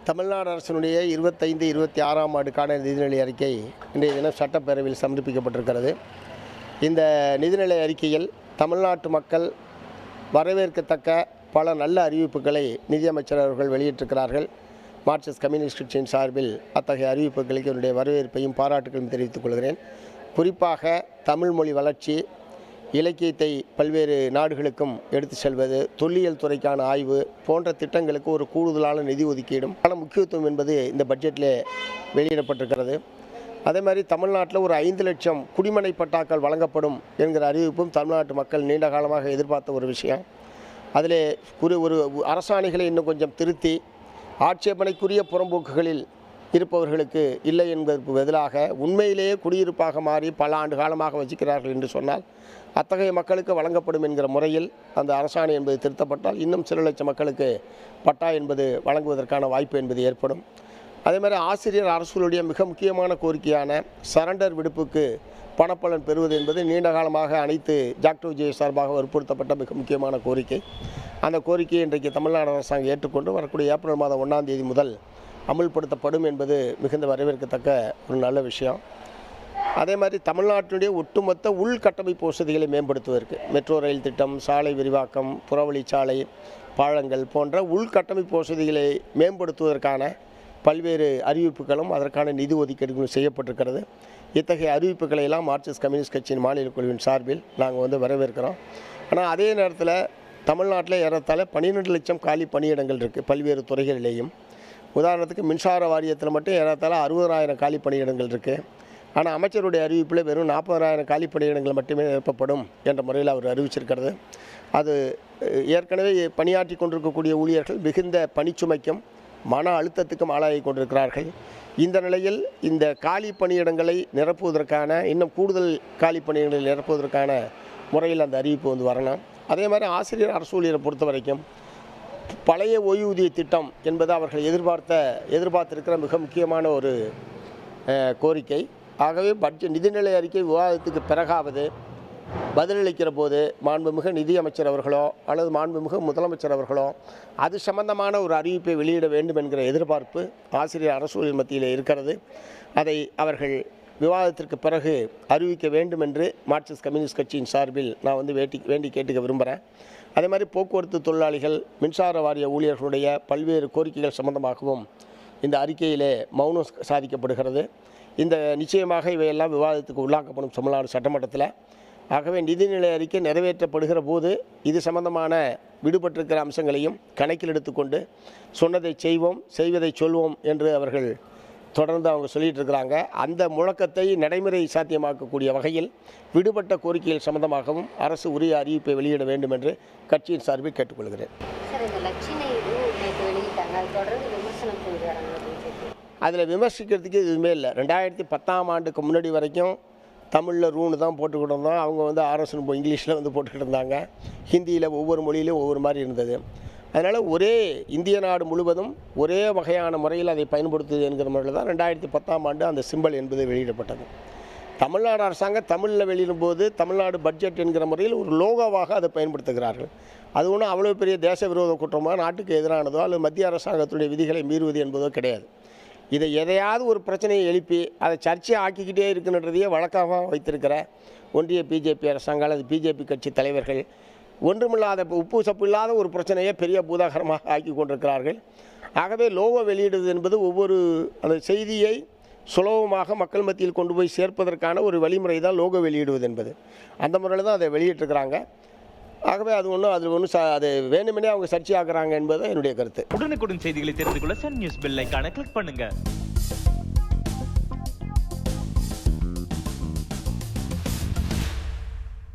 தமிழ்நாடு அரசினுடைய 25-26ஆம் ஆண்டுக்கான நிதிநிலை அறிக்கை இன்றைய தினம் சட்டப்பேரவையில் சமர்ப்பிக்கப்பட்டிருக்கிறது. இந்த நிதிநிலை அறிக்கையில் தமிழ்நாட்டு மக்கள் வரவேற்கத்தக்க பல நல்ல அறிவிப்புகளை நிதியமைச்சர் அவர்கள் வெளியிட்டிருக்கிறார்கள். மார்க்சிஸ்ட் கம்யூனிஸ்ட் கட்சியின் சார்பில் அத்தகைய அறிவிப்புகளுக்கு என்னுடைய வரவேற்பையும் பாராட்டுகளையும் தெரிவித்துக் கொள்கிறேன். குறிப்பாக தமிழ் மொழி வளர்ச்சி, இலக்கியத்தை பல்வேறு நாடுகளுக்கும் எடுத்து செல்வது, தொல்லியல் துறைக்கான ஆய்வு போன்ற திட்டங்களுக்கு ஒரு கூடுதலான நிதி ஒதுக்கீடும் முக்கியத்துவம் என்பது இந்த பட்ஜெட்டில் வெளியிடப்பட்டிருக்கிறது. அதே மாதிரி தமிழ்நாட்டில் ஒரு 5 லட்சம் குடிமனை பட்டாக்கள் வழங்கப்படும் என்கிற அறிவிப்பும் தமிழ்நாட்டு மக்கள் நீண்ட காலமாக எதிர்பார்த்த ஒரு விஷயம். அதில் ஒரு அரசாணைகளை இன்னும் கொஞ்சம் திருத்தி ஆட்சேபனைக்குரிய புறம்போக்குகளில் இருப்பவர்களுக்கு இல்லை என்பதற்கு பதிலாக உண்மையிலேயே குடியிருப்பாக மாறி பல ஆண்டு காலமாக வசிக்கிறார்கள் என்று சொன்னால் அத்தகைய மக்களுக்கு வழங்கப்படும் என்கிற முறையில் அந்த அரசாணை என்பது திருத்தப்பட்டால் இன்னும் சில லட்சம் மக்களுக்கு பட்டா என்பது வழங்குவதற்கான வாய்ப்பு என்பது ஏற்படும். அதே மாதிரி ஆசிரியர் அரசுடைய மிக முக்கியமான கோரிக்கையான சரண்டர் விடுப்புக்கு பணப்பலன் பெறுவது என்பது நீண்ட காலமாக அனைத்து ஜாக்டோ விஜய் சார்பாக வற்புறுத்தப்பட்ட மிக முக்கியமான கோரிக்கை. அந்த கோரிக்கையை இன்றைக்கு தமிழ்நாடு அரசாங்கம் ஏற்றுக்கொண்டு வரக்கூடிய ஏப்ரல் மாதம் 1ஆம் தேதி முதல் அமுல்படுத்தப்படும் என்பது மிகுந்த வரவேற்கத்தக்க ஒரு நல்ல விஷயம். அதே மாதிரி தமிழ்நாட்டினுடைய ஒட்டுமொத்த உள்கட்டமைப்பு வசதிகளை மேம்படுத்துவதற்கு மெட்ரோ ரயில் திட்டம், சாலை விரிவாக்கம், புறவழிச்சாலை, பாலங்கள் போன்ற உள்கட்டமைப்பு வசதிகளை மேம்படுத்துவதற்கான பல்வேறு அறிவிப்புகளும் அதற்கான நிதி ஒதுக்கீடுகளும் செய்யப்பட்டிருக்கிறது. இத்தகைய அறிவிப்புகளை எல்லாம் மார்க்சிஸ்ட் கம்யூனிஸ்ட் கட்சியின் மாநில குழுவின் சார்பில் நாங்கள் வரவேற்கிறோம். ஆனால் அதே நேரத்தில் தமிழ்நாட்டில் ஏறத்தாழ 12 லட்சம் காலி பணியிடங்கள் இருக்குது பல்வேறு துறைகளிலேயும். உதாரணத்துக்கு மின்சார வாரியத்தில் மட்டும் ஏறத்தாழ 60,000 காலி பணியிடங்கள் இருக்குது. ஆனால் அமைச்சருடைய அறிவிப்பில் வெறும் 40,000 காலி பணியிடங்கள் மட்டுமே நிரப்பப்படும் என்ற முறையில் அவர் அறிவிச்சிருக்கிறது. அது ஏற்கனவே பணியாற்றி கொண்டிருக்கக்கூடிய ஊழியர்கள் மிகுந்த பணிச்சுமைக்கும் மன அழுத்தத்துக்கும் ஆளாகி கொண்டிருக்கிறார்கள். இந்த நிலையில் இந்த காலி பணியிடங்களை நிரப்புவதற்கான இன்னும் கூடுதல் காலி பணியிடங்களை நிரப்புவதற்கான முறையில் அந்த அறிவிப்பு வரணும். அதே மாதிரி ஆசிரியர் அரசு ஊழியரை பொறுத்த வரைக்கும் பழைய ஓய்வூதிய திட்டம் என்பது அவர்கள் எதிர்பார்த்திருக்கிற மிக முக்கியமான ஒரு கோரிக்கை. ஆகவே நிதிநிலை அறிக்கை விவாதத்துக்கு பிறகாவது பதிலளிக்கிற போது மாண்புமிகு நிதியமைச்சர் அவர்களோ அல்லது மாண்புமிகு முதலமைச்சர் அவர்களோ அது சம்பந்தமான ஒரு அறிவிப்பை வெளியிட வேண்டும் என்கிற எதிர்பார்ப்பு ஆசிரியர் அரசு ஊழியர் மத்தியில் இருக்கிறது. அதை அவர்கள் விவாதத்திற்கு பிறகு அறிவிக்க வேண்டும் என்று மார்க்சிஸ்ட் கம்யூனிஸ்ட் கட்சியின் சார்பில் நான் வேண்டி கேட்டுக்க விரும்புகிறேன். அதே மாதிரி போக்குவரத்து தொழிலாளிகள், மின்சார வாரிய ஊழியர்களுடைய பல்வேறு கோரிக்கைகள் சம்பந்தமாகவும் இந்த அறிக்கையிலே மௌனம் சாதிக்கப்படுகிறது. இந்த நிச்சயமாக இவையெல்லாம் விவாதத்துக்கு உள்ளாக்கப்படும் தமிழ்நாடு சட்டமன்றத்தில். ஆகவே நிதிநிலை அறிக்கை நிறைவேற்றப்படுகிற போது இது சம்பந்தமான விடுபட்டிருக்கிற அம்சங்களையும் கணக்கில் எடுத்துக்கொண்டு சொன்னதை செய்வோம், செய்வதை சொல்வோம் என்று அவர்கள் தொடர்ந்து அவங்க சொல்லிகிட்டு இருக்கிறாங்க. அந்த முழக்கத்தை நடைமுறை சாத்தியமாக்கக்கூடிய வகையில் விடுபட்ட கோரிக்கைகள் சம்பந்தமாகவும் அரசு உரிய அறிவிப்பை வெளியிட வேண்டும் என்று கட்சியின் சார்பில் கேட்டுக்கொள்கிறேன். அதில் விமர்சிக்கிறதுக்கு எதுவுமே இல்லை. 2010ஆம் ஆண்டுக்கு முன்னாடி வரைக்கும் தமிழில் ரூனு தான் போட்டுக்கிட்டு இருந்தோம். அவங்க ஆர்எஸ்னு இங்கிலீஷில் போட்டுக்கிட்டு இருந்தாங்க. ஹிந்தியில் ஒவ்வொரு மொழியிலும் ஒவ்வொரு மாதிரி இருந்தது. அதனால் ஒரே இந்திய நாடு முழுவதும் ஒரே வகையான முறையில் அதை பயன்படுத்துது என்கிற முறையில் தான் 2010ஆம் ஆண்டு அந்த சிம்பல் என்பது வெளியிடப்பட்டது. தமிழ்நாடு அரசாங்கம் தமிழில் வெளியிடும்போது தமிழ்நாடு பட்ஜெட் என்கிற முறையில் ஒரு லோகோவாக அதை பயன்படுத்துகிறார்கள். அது ஒன்றும் அவ்வளோ பெரிய தேச விரோத குற்றமோ நாட்டுக்கு எதிரானதோ அல்லது மத்திய அரசாங்கத்துடைய விதிகளை மீறுவது என்பதோ கிடையாது. இதை எதையாவது ஒரு பிரச்சனையை எழுப்பி அதை சர்ச்சையை ஆக்கிக்கிட்டே இருக்குன்றதையே வழக்கமாக வைத்திருக்கிற ஒன்றிய பிஜேபி அரசாங்கம் அல்லது பிஜேபி கட்சி தலைவர்கள் ஒன்றுமில்லாத உப்பு சப்பு இல்லாத ஒரு பிரச்சனையை பெரிய பூதாகரமாக ஆக்கி கொண்டிருக்கிறார்கள். ஆகவே லோகோ வெளியிடுவது என்பது ஒவ்வொரு அந்த செய்தியை சுலபமாக மக்கள் மத்தியில் கொண்டு போய் சேர்ப்பதற்கான ஒரு வழிமுறை தான் லோகோ வெளியிடுவது என்பது. அந்த முறையில் தான் அதை வெளியிட்டிருக்கிறாங்க. ஆகவே அது வேணுமெனே அவங்க சர்ச்சையாக்குறாங்க என்பது என்னுடைய கருத்து. உடனுக்குடன் செய்திகளை தெரிந்து கொள்ள சன் நியூஸ் பெல் ஐகானை கிளிக் பண்ணுங்க.